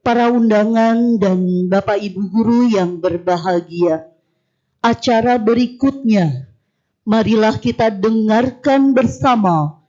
para undangan dan Bapak Ibu guru yang berbahagia. Acara berikutnya, marilah kita dengarkan bersama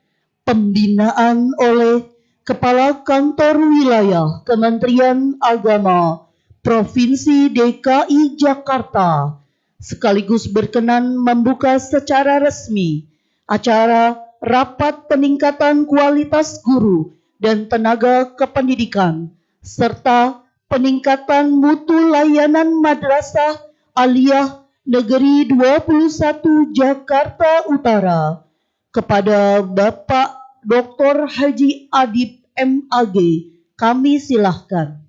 pembinaan oleh Kepala Kantor Wilayah Kementerian Agama Provinsi DKI Jakarta, sekaligus berkenan membuka secara resmi acara Rapat Peningkatan Kualitas Guru dan Tenaga Kependidikan serta Peningkatan Mutu Layanan Madrasah Aliyah Negeri 21 Jakarta Utara kepada Bapak Dr. Haji Adib MAG. Kami silahkan.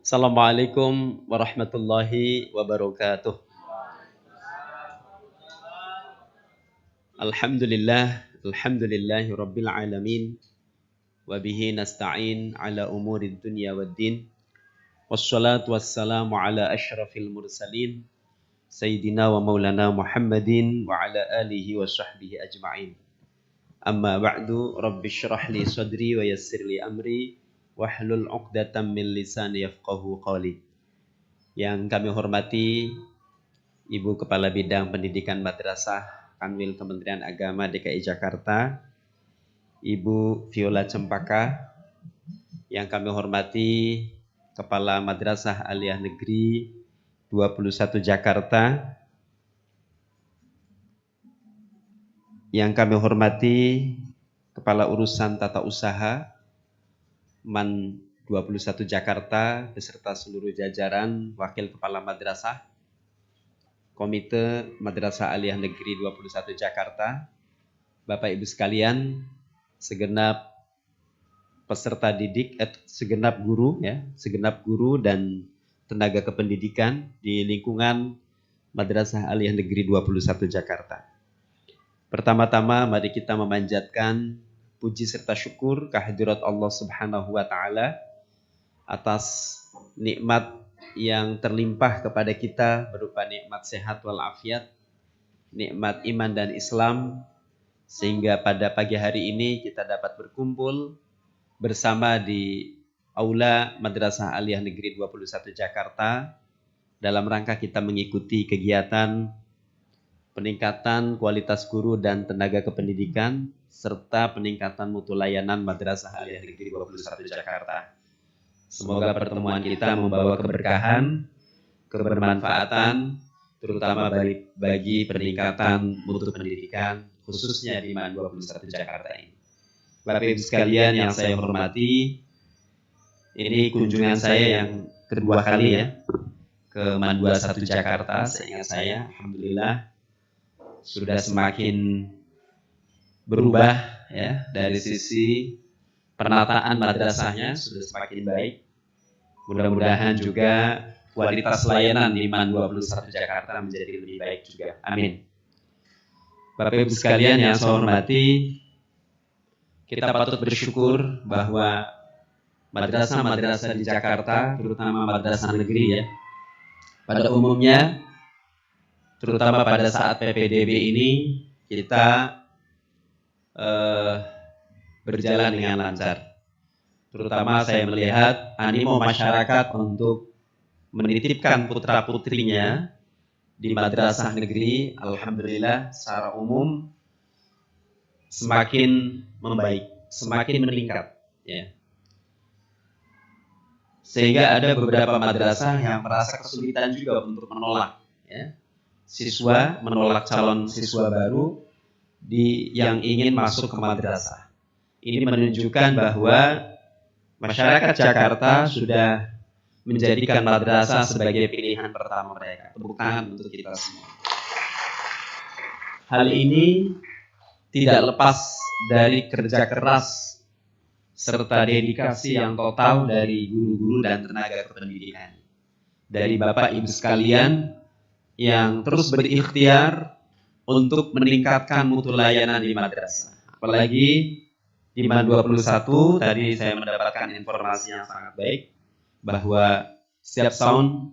Assalamualaikum warahmatullahi wabarakatuh. Alhamdulillahi rabbil alamin. Wabihi nasta'in ala umurid dunya waddin. Wassalatu wassalamu ala ashrafil mursalin. Sayyidina wa maulana Muhammadin wa ala alihi wa sahbihi ajma'in. Amma ba'du, rabbi syrah li sadri wa yassir li amri. Wahlul 'uqdatam min lisani yafqahu qawli. Yang kami hormati Ibu Kepala Bidang Pendidikan Madrasah Kanwil Kementerian Agama DKI Jakarta, Ibu Viola Cempaka. Yang kami hormati Kepala Madrasah Aliyah Negeri 21 Jakarta. Yang kami hormati Kepala Urusan Tata Usaha MAN 21 Jakarta beserta seluruh jajaran Wakil Kepala Madrasah Komite Madrasah Aliyah Negeri 21 Jakarta, Bapak Ibu sekalian, segenap peserta didik, segenap guru dan tenaga kependidikan di lingkungan Madrasah Aliyah Negeri 21 Jakarta. Pertama-tama mari kita memanjatkan puji serta syukur kehadirat Allah Subhanahu wa taala atas nikmat yang terlimpah kepada kita berupa nikmat sehat walafiat, nikmat iman dan Islam, sehingga pada pagi hari ini kita dapat berkumpul bersama di Aula Madrasah Aliyah Negeri 21 Jakarta dalam rangka kita mengikuti kegiatan peningkatan kualitas guru dan tenaga kependidikan serta peningkatan mutu layanan Madrasah Aliyah Negeri 21 Jakarta. Semoga pertemuan kita membawa keberkahan, kebermanfaatan, terutama bagi peningkatan mutu pendidikan, khususnya di MAN 21 Jakarta ini. Bapak Ibu sekalian yang saya hormati, ini kunjungan saya yang kedua kali ya ke MAN 21 Jakarta. Seingat saya, alhamdulillah sudah semakin berubah ya, dari sisi penataan madrasahnya sudah semakin baik. Mudah-mudahan juga kualitas layanan di MAN 21 Jakarta menjadi lebih baik juga. Amin. Bapak Ibu sekalian yang saya hormati, kita patut bersyukur bahwa madrasah-madrasah di Jakarta, terutama madrasah negeri ya, pada umumnya, terutama pada saat PPDB ini, kita berjalan dengan lancar. Terutama saya melihat animo masyarakat untuk menitipkan putra-putrinya di madrasah negeri, alhamdulillah secara umum semakin membaik, semakin meningkat ya. Sehingga ada beberapa madrasah yang merasa kesulitan juga untuk menolak ya, siswa, menolak calon siswa baru yang ingin masuk ke madrasah. Ini menunjukkan bahwa masyarakat Jakarta sudah menjadikan madrasah sebagai pilihan pertama mereka. Tepuk tangan untuk kita semua. Hal ini tidak lepas dari kerja keras serta dedikasi yang total dari guru-guru dan tenaga kependidikan. Dari Bapak Ibu sekalian yang terus berikhtiar untuk meningkatkan mutu layanan di madrasah. Apalagi di MAN 21 tadi saya mendapatkan informasi yang sangat baik bahwa setiap tahun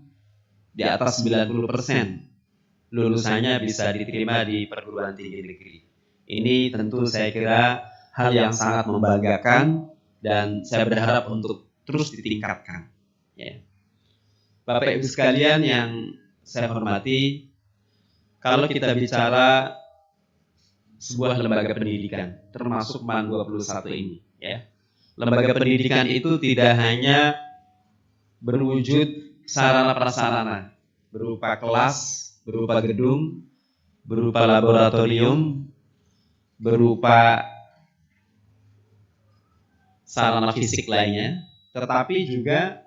di atas 90% lulusannya bisa diterima di perguruan tinggi negeri. Ini tentu saya kira hal yang sangat membanggakan dan saya berharap untuk terus ditingkatkan. Ya. Bapak Ibu sekalian yang saya hormati, kalau kita bicara sebuah lembaga pendidikan, termasuk MAN 21 ini, ya. Lembaga pendidikan itu tidak hanya berwujud sarana prasarana, berupa kelas, berupa gedung, berupa laboratorium, berupa sarana fisik lainnya, tetapi juga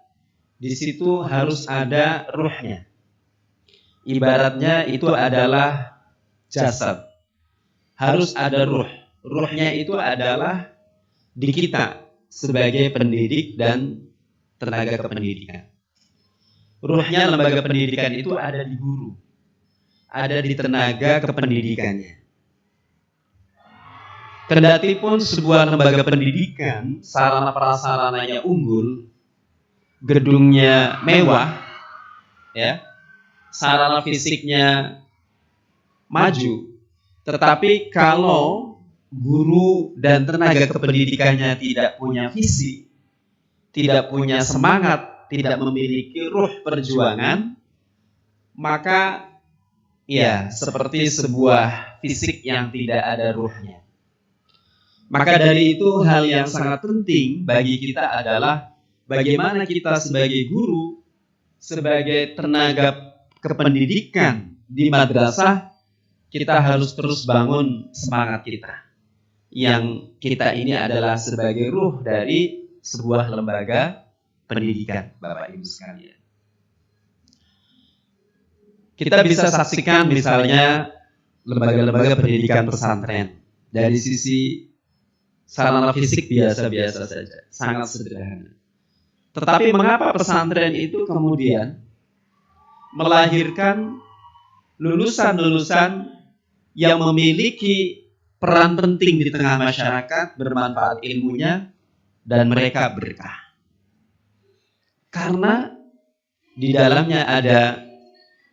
di situ harus ada ruhnya. Ibaratnya itu adalah jasad. Harus ada ruh. Ruhnya itu adalah di kita sebagai pendidik dan tenaga kependidikan. Ruhnya lembaga pendidikan itu ada di guru, ada di tenaga kependidikannya. Kendati pun sebuah lembaga pendidikan sarana prasarananya unggul, gedungnya mewah, ya, sarana fisiknya maju, tetapi kalau guru dan tenaga kependidikannya tidak punya visi, tidak punya semangat, tidak memiliki ruh perjuangan, maka ya seperti sebuah fisik yang tidak ada ruhnya. Maka dari itu hal yang sangat penting bagi kita adalah bagaimana kita sebagai guru, sebagai tenaga kependidikan di madrasah, kita harus terus bangun semangat kita. Yang kita ini adalah sebagai ruh dari sebuah lembaga pendidikan, Bapak Ibu sekalian. Kita bisa saksikan misalnya lembaga-lembaga pendidikan pesantren. Dari sisi sarana fisik biasa-biasa saja, sangat sederhana. Tetapi mengapa pesantren itu kemudian melahirkan lulusan-lulusan yang memiliki peran penting di tengah masyarakat, bermanfaat ilmunya, dan mereka berkah? Karena di dalamnya ada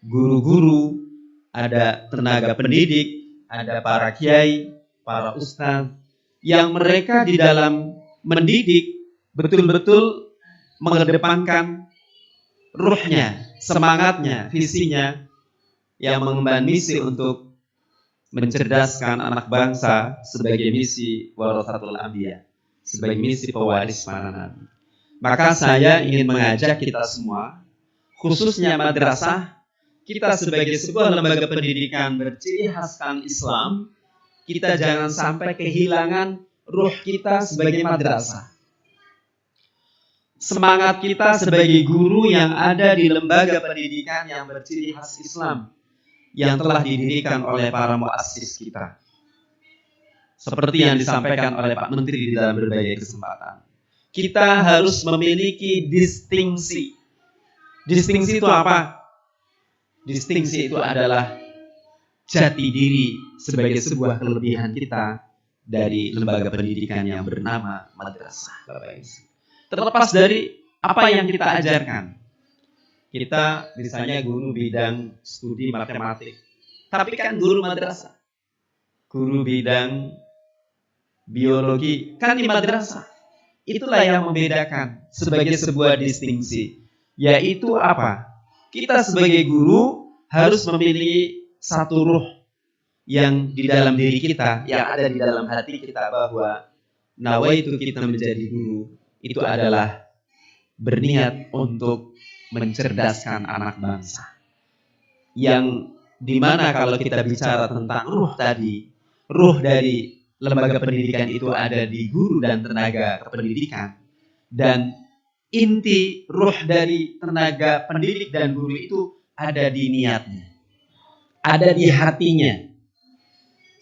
guru-guru, ada tenaga pendidik, ada para kiai, para ustadz, yang mereka di dalam mendidik betul-betul mengedepankan ruhnya, semangatnya, visinya, yang mengemban misi untuk mencerdaskan anak bangsa sebagai misi warasatul anbiya, sebagai misi pewaris para nabi. Maka saya ingin mengajak kita semua, khususnya madrasah, kita sebagai sebuah lembaga pendidikan berciri khaskan Islam, kita jangan sampai kehilangan ruh kita sebagai madrasah. Semangat kita sebagai guru yang ada di lembaga pendidikan yang berciri khas Islam, yang telah didirikan oleh para muassis kita. Seperti yang disampaikan oleh Pak Menteri di dalam berbagai kesempatan. Kita harus memiliki distingsi. Distingsi itu apa? Distingsi itu adalah jati diri sebagai sebuah kelebihan kita dari lembaga pendidikan yang bernama madrasah. Terlepas dari apa yang kita ajarkan. Kita misalnya guru bidang studi matematik, tapi kan guru madrasah. Guru bidang biologi kan di madrasah. Itulah yang membedakan sebagai sebuah distingsi. Yaitu apa? Kita sebagai guru harus memiliki satu ruh yang di dalam diri kita, yang ada di dalam hati kita, bahwa nawaitu kita menjadi guru itu adalah berniat untuk mencerdaskan anak bangsa. Yang dimana kalau kita bicara tentang ruh tadi, ruh dari lembaga pendidikan itu ada di guru dan tenaga kependidikan, dan inti ruh dari tenaga pendidik dan guru itu ada di niatnya, ada di hatinya.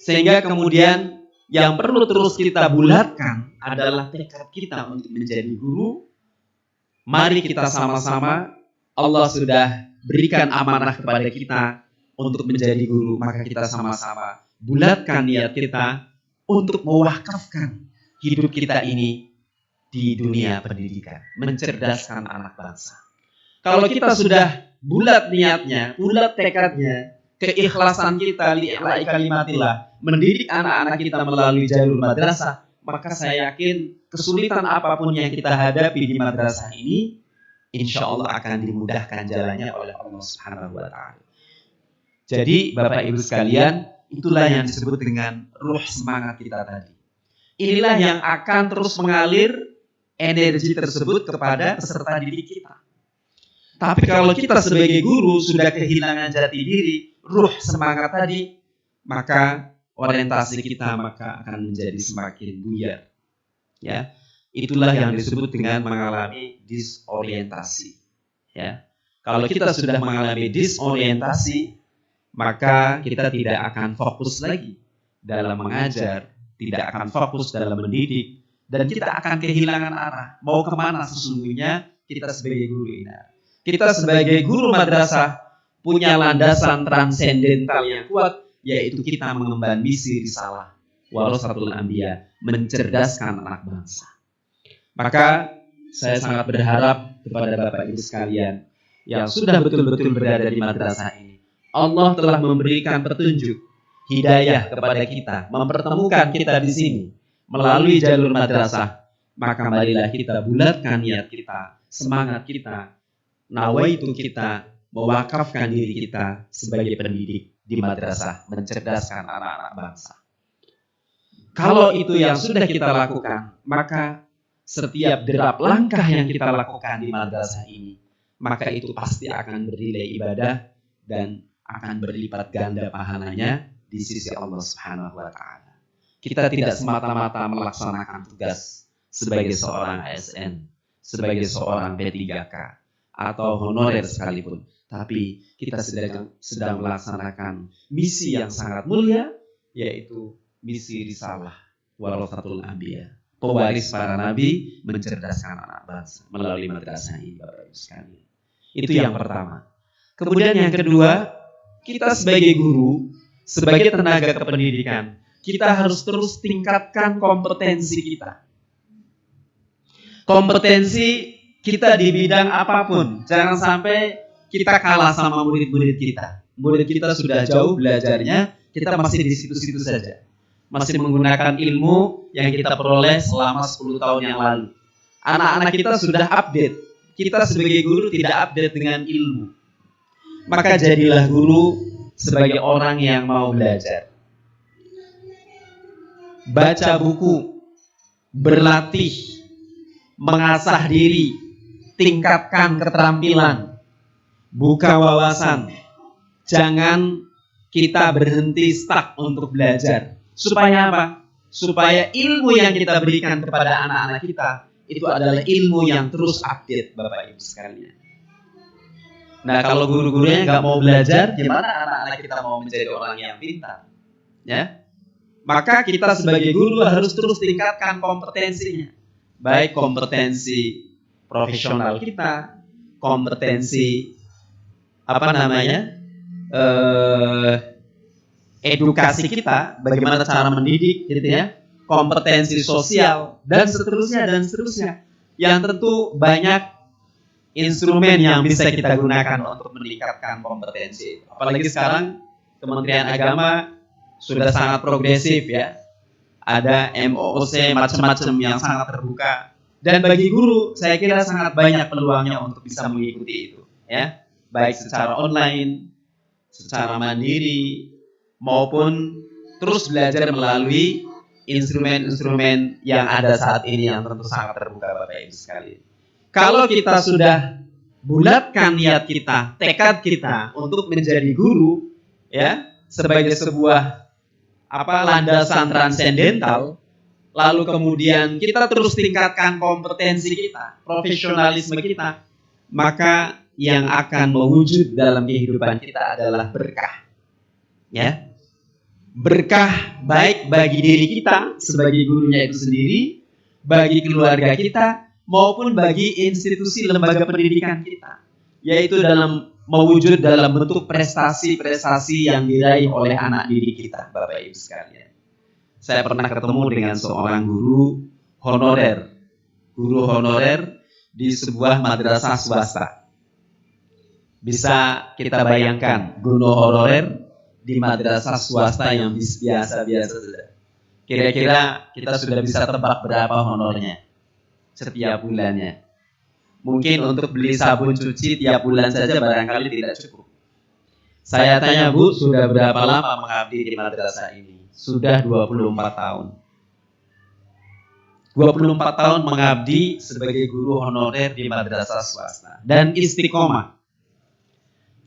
Sehingga kemudian yang perlu terus kita bulatkan adalah tekad kita untuk menjadi guru. Mari kita sama-sama, Allah sudah berikan amanah kepada kita untuk menjadi guru, maka kita sama-sama bulatkan niat kita untuk mewakafkan hidup kita ini di dunia pendidikan, mencerdaskan anak bangsa. Kalau kita sudah bulat niatnya, bulat tekadnya, keikhlasan kita li'ila'i kalimatillah, mendidik anak-anak kita melalui jalur madrasah, maka saya yakin kesulitan apapun yang kita hadapi di madrasah ini, insya Allah akan dimudahkan jalannya oleh Allah Subhanahu wa Ta'ala. Jadi Bapak Ibu sekalian, itulah yang disebut dengan ruh semangat kita tadi. Inilah yang akan terus mengalir energi tersebut kepada peserta didik kita. Tapi kalau kita sebagai guru sudah kehilangan jati diri, ruh semangat tadi, maka orientasi kita maka akan menjadi semakin buyar. Ya, itulah yang disebut dengan mengalami disorientasi. Ya, kalau kita sudah mengalami disorientasi, maka kita tidak akan fokus lagi dalam mengajar, tidak akan fokus dalam mendidik, dan kita akan kehilangan arah. Mau kemana sesungguhnya kita sebagai guru ini? Kita sebagai guru madrasah punya landasan transendental yang kuat, yaitu kita mengemban misi risalah warasatul anbiya, mencerdaskan anak bangsa. Maka saya sangat berharap kepada Bapak Ibu sekalian yang sudah betul-betul berada di madrasah ini, Allah telah memberikan petunjuk, hidayah kepada kita, mempertemukan kita di sini melalui jalur madrasah. Maka marilah kita bulatkan niat kita, semangat kita, nawaitu kita, mewakafkan diri kita sebagai pendidik di madrasah, mencerdaskan anak-anak bangsa. Kalau itu yang sudah kita lakukan, maka setiap derap langkah yang kita lakukan di madrasah ini, maka itu pasti akan bernilai ibadah dan akan berlipat ganda pahalanya di sisi Allah Subhanahu wa Ta'ala. Kita tidak semata-mata melaksanakan tugas sebagai seorang ASN, sebagai seorang P3K, atau honorer sekalipun, tapi kita sedang melaksanakan misi yang sangat mulia, yaitu misi risalah warasatul anbiya, pewaris para nabi, mencerdaskan anak bangsa melalui madrasah ini, Bapak Ibu sekalian. Itu yang pertama. Kemudian yang kedua, kita sebagai guru, sebagai tenaga kependidikan, kita harus terus tingkatkan kompetensi kita. Kompetensi kita di bidang apapun, jangan sampai kita kalah sama murid-murid kita. Murid kita sudah jauh belajarnya, kita masih di situ-situ saja. Masih menggunakan ilmu yang kita peroleh selama 10 tahun yang lalu. Anak-anak kita sudah update. Kita sebagai guru tidak update dengan ilmu. Maka jadilah guru sebagai orang yang mau belajar. Baca buku, berlatih, mengasah diri, tingkatkan keterampilan, buka wawasan. Jangan kita berhenti stuck untuk belajar. Supaya apa? Supaya ilmu yang kita berikan kepada anak-anak kita itu adalah ilmu yang terus update, Bapak Ibu sekalian. Nah, kalau guru-gurunya nggak mau belajar, gimana anak-anak kita mau menjadi orang yang pintar? Ya, maka kita sebagai guru harus terus tingkatkan kompetensinya, baik kompetensi profesional kita, kompetensi edukasi kita, bagaimana cara mendidik, gitu ya, kompetensi sosial dan seterusnya, yang tentu banyak instrumen yang bisa kita gunakan untuk meningkatkan kompetensi. Apalagi sekarang Kementerian Agama sudah sangat progresif, ya, ada MOOC macam-macam yang sangat terbuka, dan bagi guru saya kira sangat banyak peluangnya untuk bisa mengikuti itu, ya, baik secara online, secara mandiri, maupun terus belajar melalui instrumen-instrumen yang ada saat ini yang tentu sangat terbuka, Bapak Ibu sekalian. Kalau kita sudah bulatkan niat kita, tekad kita untuk menjadi guru, ya, sebagai sebuah landasan transendental, lalu kemudian kita terus tingkatkan kompetensi kita, profesionalisme kita, maka yang akan mewujud dalam kehidupan kita adalah berkah. Ya, berkah baik bagi diri kita sebagai gurunya itu sendiri, bagi keluarga kita, maupun bagi institusi lembaga pendidikan kita, yaitu dalam mewujud dalam bentuk prestasi-prestasi yang diraih oleh anak didik kita, Bapak Ibu sekalian. Saya pernah ketemu dengan seorang guru honorer di sebuah madrasah swasta. Bisa kita bayangkan guru honorer di madrasah swasta yang biasa-biasa saja. Kira-kira kita sudah bisa tebak berapa honornya setiap bulannya. Mungkin untuk beli sabun cuci tiap bulan saja barangkali tidak cukup. Saya tanya, Bu, sudah berapa lama mengabdi di madrasah ini? Sudah 24 tahun. 24 tahun mengabdi sebagai guru honorer di madrasah swasta. Dan istiqomah.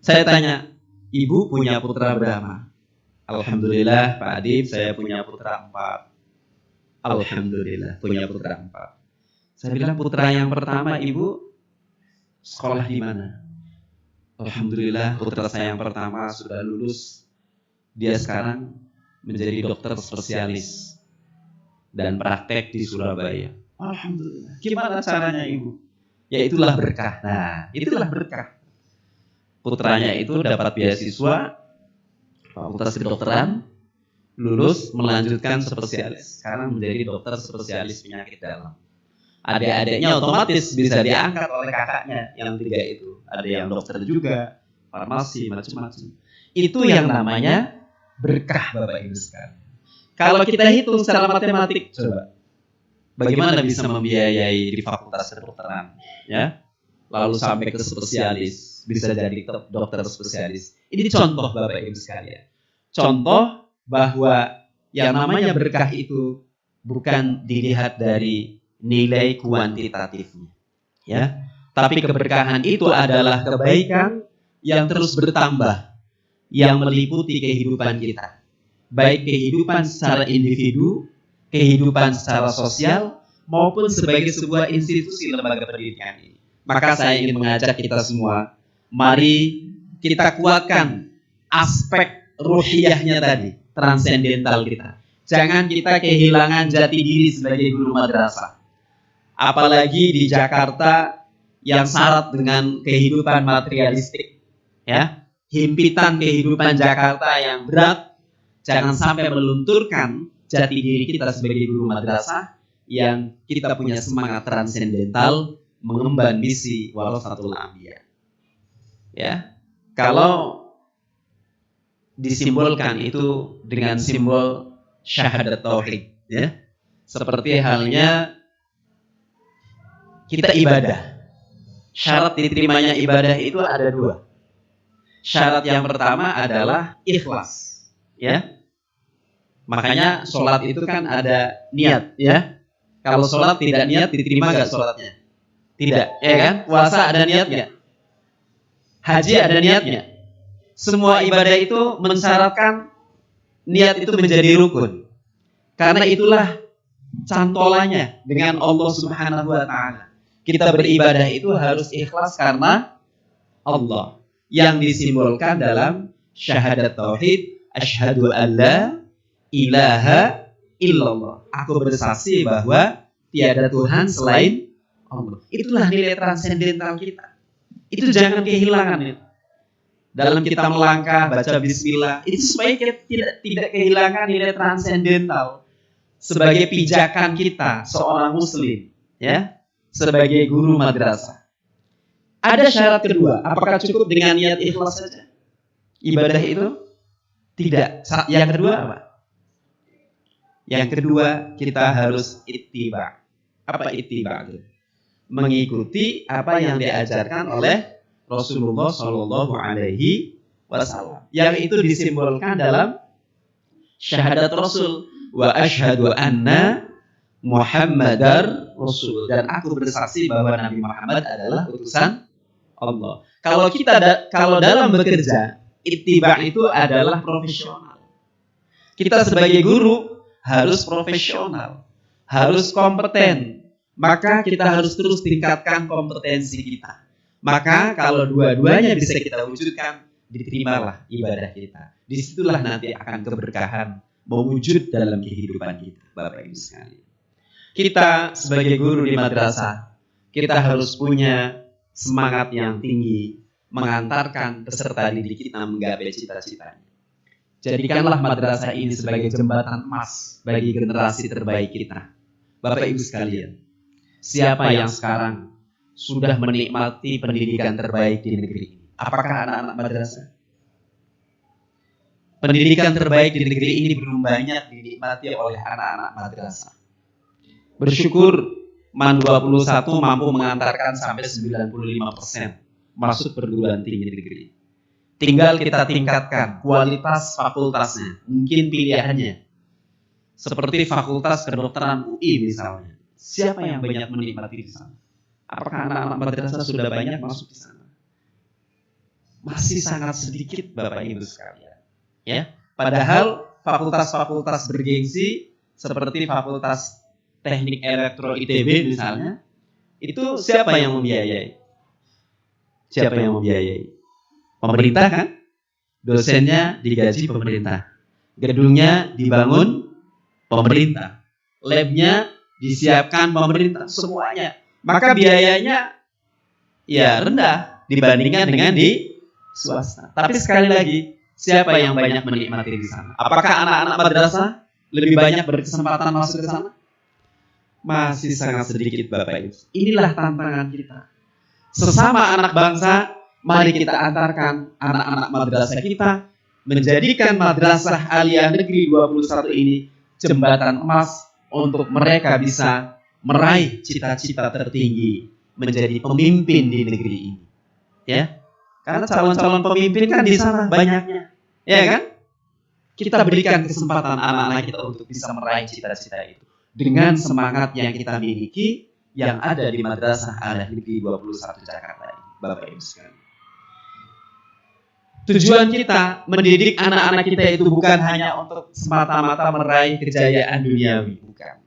Saya tanya, Ibu punya putra berapa? Alhamdulillah, Pak Adib, saya punya putra 4. Alhamdulillah, punya putra 4. Saya bilang, putra yang pertama, Ibu, sekolah di mana? Alhamdulillah, putra saya yang pertama sudah lulus. Dia sekarang menjadi dokter spesialis dan praktek di Surabaya. Alhamdulillah. Gimana caranya, Ibu? Ya itulah berkah. Nah, itulah berkah. Putranya itu dapat beasiswa fakultas kedokteran, lulus, melanjutkan spesialis. Sekarang menjadi dokter spesialis penyakit dalam. Adik-adiknya otomatis bisa diangkat oleh kakaknya yang 3 itu. Ada yang dokter juga, farmasi, macam-macam. Itu yang namanya berkah, Bapak Ibu sekalian. Kalau kita hitung secara matematik, coba bagaimana bisa membiayai di fakultas kedokteran, ya? Lalu sampai ke spesialis, bisa jadi dokter spesialis. Ini contoh, Bapak Ibu sekalian. Contoh bahwa yang namanya berkah itu bukan dilihat dari nilai kuantitatifnya, ya. Tapi keberkahan itu adalah kebaikan yang terus bertambah, yang meliputi kehidupan kita. Baik kehidupan secara individu, kehidupan secara sosial, maupun sebagai sebuah institusi lembaga pendidikan ini. Maka saya ingin mengajak kita semua, mari kita kuatkan aspek ruhiyahnya tadi, transendental kita. Jangan kita kehilangan jati diri sebagai guru madrasah. Apalagi di Jakarta yang syarat dengan kehidupan materialistik, ya, himpitan kehidupan Jakarta yang berat. Jangan sampai melunturkan jati diri kita sebagai guru madrasah yang kita punya semangat transendental mengemban misi warasatul anbiya. Ya, kalau disimbolkan itu dengan simbol syahadat tauhid, ya, seperti halnya kita ibadah. Syarat diterimanya ibadah itu ada 2. Syarat yang pertama adalah ikhlas. Ya, makanya sholat itu kan ada niat, ya. Kalau sholat tidak niat, diterima nggak sholatnya? Tidak, ya kan? Puasa ada niatnya, haji ada niatnya. Semua ibadah itu mensyaratkan niat itu menjadi rukun. Karena itulah cantolannya dengan Allah Subhanahu wa Ta'ala. Kita beribadah itu harus ikhlas karena Allah, yang disimbolkan dalam syahadat tauhid. Asyhadu an la ilaha illallah. Aku bersaksi bahwa tiada Tuhan selain Allah. Itulah nilai transendental kita. Itu jangan kehilangan ya. Dalam kita melangkah, baca bismillah, itu supaya kita tidak kehilangan nilai transendental sebagai pijakan kita seorang muslim, ya, sebagai guru madrasah. Ada syarat kedua, apakah cukup dengan niat ikhlas saja ibadah itu? Tidak. Yang kedua apa? Yang kedua, kita harus ittiba. Apa ittiba itu? Mengikuti apa yang diajarkan oleh Rasulullah Shallallahu Alaihi Wasallam. Yang itu disimbolkan dalam syahadat Rasul. Wa asyhadu anna Muhammadar Rasul. Dan aku bersaksi bahwa Nabi Muhammad adalah utusan Allah. Kalau dalam bekerja, ittiba itu adalah profesional. Kita sebagai guru harus profesional, harus kompeten. Maka kita harus terus tingkatkan kompetensi kita. Maka kalau dua-duanya bisa kita wujudkan, diterimalah ibadah kita. Disitulah nanti akan keberkahan mewujud dalam kehidupan kita, Bapak Ibu sekalian. Kita sebagai guru di madrasah, kita harus punya semangat yang tinggi, mengantarkan peserta didik kita menggapai cita-citanya. Jadikanlah madrasah ini sebagai jembatan emas bagi generasi terbaik kita. Bapak Ibu sekalian, siapa yang sekarang sudah menikmati pendidikan terbaik di negeri ini? Apakah anak-anak madrasah? Pendidikan terbaik di negeri ini belum banyak dinikmati oleh anak-anak madrasah. Bersyukur MAN 21 mampu mengantarkan sampai 95% masuk perguruan tinggi negeri. Tinggal kita tingkatkan kualitas fakultasnya, mungkin pilihannya. Seperti Fakultas Kedokteran UI misalnya. Siapa yang banyak menikmati di sana? Apakah anak-anak madrasah sudah banyak masuk di sana? Masih sangat sedikit Bapak Ibu sekalian. Ya, padahal fakultas-fakultas bergengsi seperti Fakultas Teknik Elektro ITB misalnya, itu siapa yang membiayai? Siapa yang membiayai? Pemerintah kan? Dosennya digaji pemerintah. Gedungnya dibangun pemerintah. Labnya disiapkan pemerintah. Semuanya. Maka biayanya ya rendah dibandingkan dengan di swasta. Tapi sekali lagi, siapa yang banyak menikmati di sana? Apakah anak-anak madrasah lebih banyak berkesempatan masuk ke sana? Masih sangat sedikit Bapak Ibu. Inilah tantangan kita. Sesama anak bangsa, mari kita antarkan anak-anak madrasah kita menjadikan Madrasah Aliyah Negeri 21 ini jembatan emas untuk mereka bisa meraih cita-cita tertinggi menjadi pemimpin di negeri ini. Ya. Karena calon-calon pemimpin kan di sana banyaknya. Ya kan? Kita berikan kesempatan anak-anak kita untuk bisa meraih cita-cita itu dengan semangat yang kita miliki yang ada di Madrasah Aliyah Negeri 21 Jakarta ini, Bapak Ibu sekalian. Tujuan kita mendidik anak-anak kita itu bukan hanya untuk semata-mata meraih kejayaan duniawi, bukan.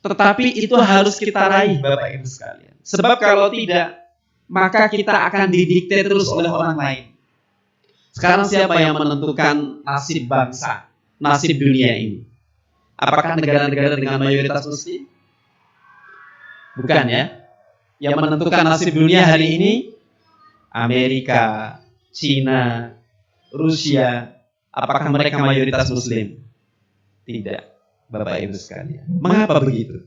Tetapi itu harus kita raih Bapak Ibu sekalian. Sebab kalau tidak, maka kita akan didikte terus oleh orang lain. Sekarang siapa yang menentukan nasib bangsa, nasib dunia ini? Apakah negara-negara dengan mayoritas muslim? Bukan ya. Yang menentukan nasib dunia hari ini Amerika, Cina, Rusia. Apakah mereka mayoritas muslim? Tidak, Bapak Ibu sekalian. Mengapa begitu?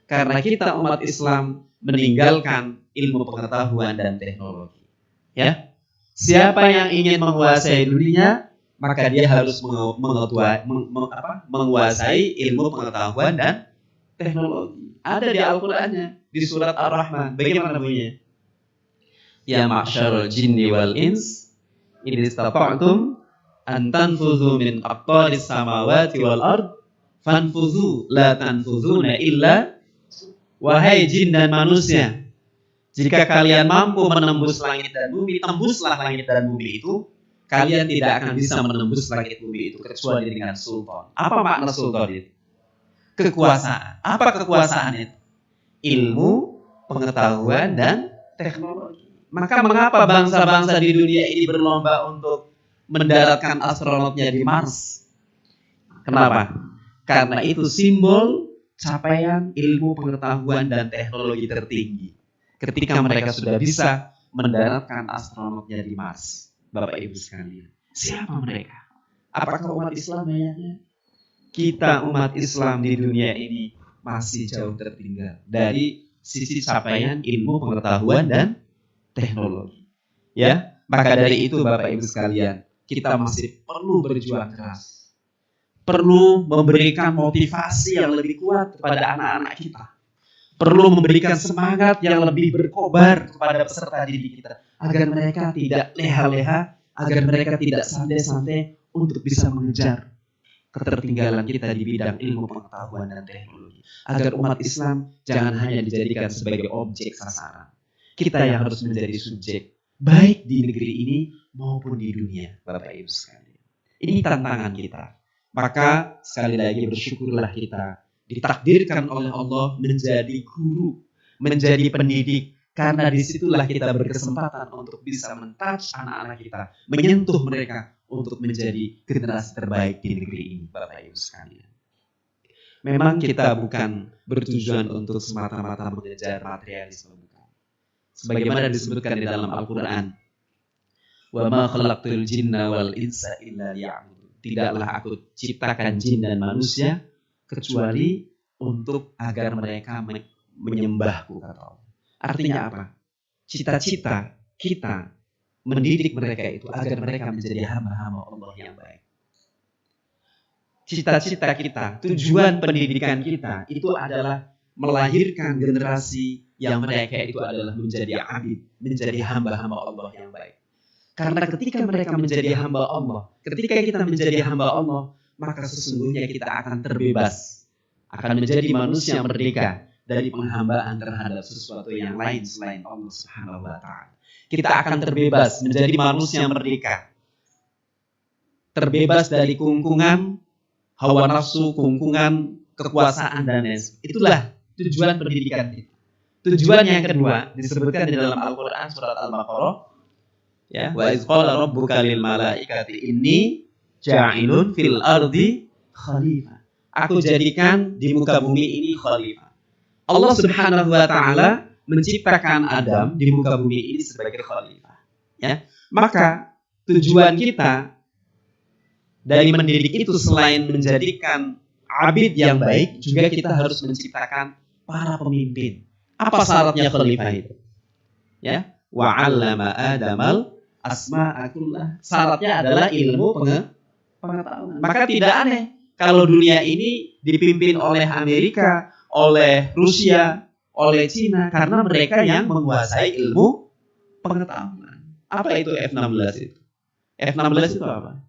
Karena kita umat Islam meninggalkan ilmu pengetahuan dan teknologi. Ya. Siapa yang ingin menguasai dunia, maka dia harus menguasai ilmu pengetahuan dan teknologi. Ada di Al-Qur'annya, di surat Ar-Rahman. Bagaimana bunyinya? Ya ma'syarul jinni wal ins, in istata'tum an tanfudhu min aqtaris samawati wal ard, fanfudhu la tanfudhuna illa. Wahai jin dan manusia, jika kalian mampu menembus langit dan bumi, tembuslah langit dan bumi itu. Kalian tidak akan bisa menembus langit bumi itu kecuali dengan sultan. Apa makna sultan itu? Kekuasaan. Apa kekuasaan itu? Ilmu, pengetahuan, dan teknologi. Maka mengapa bangsa-bangsa di dunia ini berlomba untuk mendaratkan astronotnya di Mars? Kenapa? Karena itu simbol capaian ilmu, pengetahuan, dan teknologi tertinggi. Ketika mereka sudah bisa mendaratkan astronotnya di Mars. Bapak Ibu sekalian, siapa mereka? Apakah umat Islam banyaknya? Kita umat Islam di dunia ini masih jauh tertinggal dari sisi capaian ilmu, pengetahuan, dan teknologi. Ya, maka dari itu Bapak Ibu sekalian, kita masih perlu berjuang keras. Perlu memberikan motivasi yang lebih kuat kepada anak-anak kita. Perlu memberikan semangat yang lebih berkobar kepada peserta didik kita agar mereka tidak leha-leha, agar mereka tidak santai-santai untuk bisa mengejar ketertinggalan kita di bidang ilmu pengetahuan dan teknologi. Agar umat Islam jangan hanya dijadikan sebagai objek sasaran. Kita yang harus menjadi subjek baik di negeri ini maupun di dunia, Bapak Ibu sekalian. Ini tantangan kita. Maka sekali lagi bersyukurlah kita ditakdirkan oleh Allah menjadi guru, menjadi pendidik, karena disitulah kita berkesempatan untuk bisa men-touch anak-anak kita, menyentuh mereka untuk menjadi generasi terbaik di negeri ini, Bapak Ibu sekalian. Memang kita bukan bertujuan untuk semata-mata mengejar materialisme, bukan. Sebagaimana disebutkan di dalam Al-Quran, wa ma khalaqtul jinna wal insa illa liya'budun. Tidaklah aku ciptakan jin dan manusia kecuali untuk agar mereka menyembahku, kata Allah. Artinya apa? Cita-cita kita mendidik mereka itu agar mereka menjadi hamba-hamba Allah yang baik. Cita-cita kita, tujuan pendidikan kita itu adalah melahirkan generasi yang mereka itu adalah menjadi abid, menjadi hamba-hamba Allah yang baik. Karena ketika mereka menjadi hamba Allah, ketika kita menjadi hamba Allah, maka sesungguhnya kita akan terbebas, akan menjadi manusia merdeka dari penghambaan terhadap sesuatu yang lain selain Allah Subhanahu wa Ta'ala. Kita akan terbebas menjadi manusia merdeka, terbebas dari kungkungan hawa nafsu, kungkungan kekuasaan dan lain sebagainya. Itulah tujuan pendidikan kita. Tujuan yang kedua disebutkan di dalam Al-Quran surat Al-Baqarah, ya, wa iz qala rabbuka lil malaikati inni ja'ilun fil ardi khalifah. Aku jadikan di muka bumi ini khalifah. Allah Subhanahu wa Ta'ala menciptakan Adam di muka bumi ini sebagai khalifah. Ya, maka tujuan kita dari mendidik itu selain menjadikan abid yang baik, juga kita harus menciptakan para pemimpin. Apa syaratnya khalifah itu? Ya, wa 'allama Adamal asma'a kullah. Syaratnya adalah ilmu pengetahuan. Maka tidak aneh kalau dunia ini dipimpin oleh Amerika, oleh Rusia, oleh Cina, karena mereka yang menguasai ilmu pengetahuan. Apa itu F-16 itu? F-16 itu apa?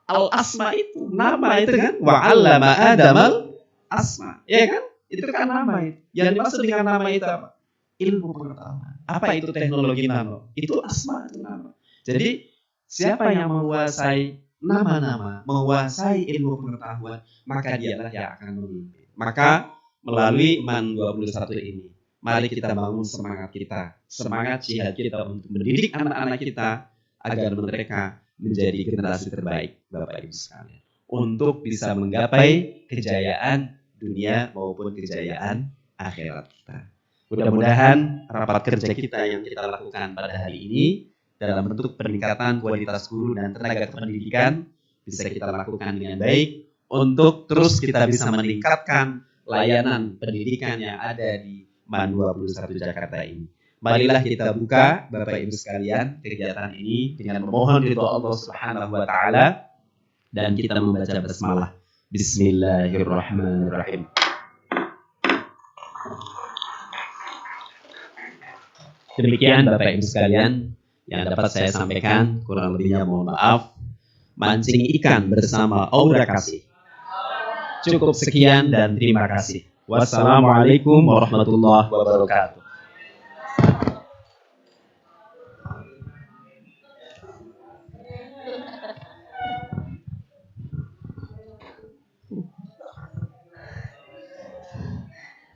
Al-asma itu, nama itu kan? Wa 'allama Adamal asma. Ya kan? Itu kan nama itu. Yang dimaksud dengan nama itu apa? Ilmu pengetahuan. Apa itu teknologi nano? Itu asma, itu nama. Jadi, siapa yang menguasai nama-nama, menguasai ilmu pengetahuan, maka dialah yang akan memimpin. Maka melalui MAN 21 ini, mari kita bangun semangat kita, semangat jihad kita untuk mendidik anak-anak kita agar mereka menjadi generasi terbaik, Bapak Ibu sekalian, untuk bisa menggapai kejayaan dunia maupun kejayaan akhirat kita. Mudah-mudahan rapat kerja kita yang kita lakukan pada hari ini dalam bentuk peningkatan kualitas guru dan tenaga kependidikan bisa kita lakukan dengan baik untuk terus kita bisa meningkatkan layanan pendidikan yang ada di MAN 21 Jakarta ini. Marilah kita buka, Bapak Ibu sekalian, kegiatan ini dengan memohon ridho Allah Subhanahu wa Ta'ala dan kita membaca basmalah. Bismillahirrahmanirrahim. Demikian Bapak Ibu sekalian yang dapat saya sampaikan, kurang lebihnya mohon maaf. Mancing ikan bersama Aura Kasih. Cukup sekian dan terima kasih. Wassalamualaikum warahmatullahi wabarakatuh.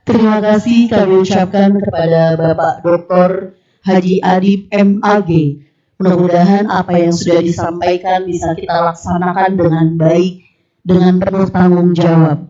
Terima kasih kami ucapkan kepada Bapak Dr. Haji Adib MAG. Mudah-mudahan apa yang sudah disampaikan bisa kita laksanakan dengan baik, dengan penuh tanggung jawab.